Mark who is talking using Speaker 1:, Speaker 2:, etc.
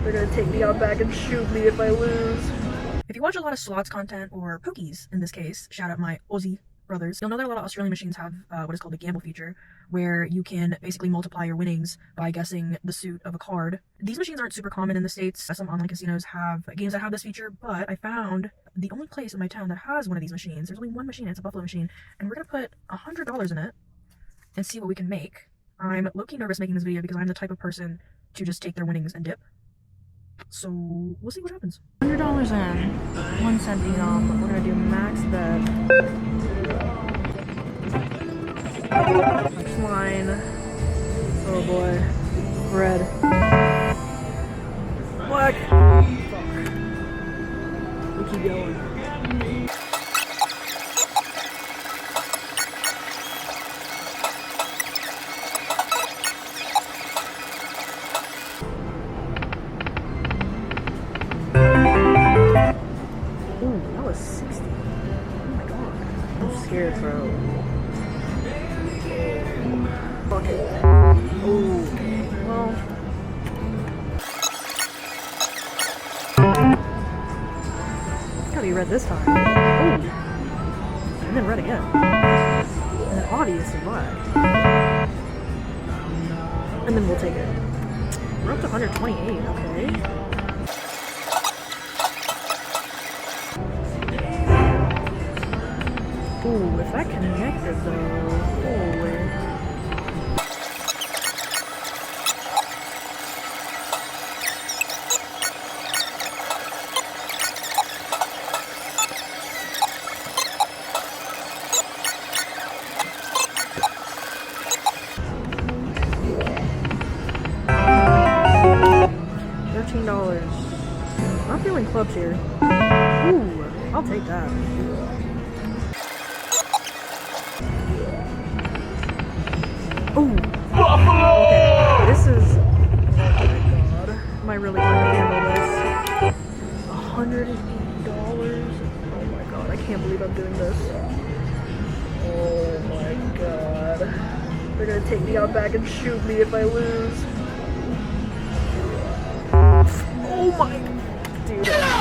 Speaker 1: They're gonna take me out back and shoot me if I lose. If you watch a lot of slots content, or pokies in this case, shout out my Aussie brothers, you'll know that a lot of Australian machines have what is called a gamble feature, where you can basically multiply your winnings by guessing the suit of a card. These machines aren't super common in the States. Some online casinos have games that have this feature, but I found the only place in my town that has one of these machines. There's only one machine, it's a Buffalo machine, and we're gonna put $100 in it and see what we can make. I'm low-key nervous making this video because I'm the type of person to just take their winnings and dip. So we'll see what happens. $100 in, 1 cent denom. We're gonna do max bet. Next line. Oh boy. Red. Black. Fuck. We keep going. Ooh, that was 60. Oh my god. I'm scared, bro. Fuck it. Ooh. Well. It's gotta be red this time. Ooh. And then red again. And then obviously black. And then we'll take it. We're up to 128, okay. Ooh, if that connected though, holy. $13. Not feeling clubs here. Ooh, I'll take that. Ooh. Okay, this is, oh my god, am I really going to handle this? $180? Oh my god, I can't believe I'm doing this. Oh my god, they're gonna take me out back and shoot me if I lose. Oh my, dude.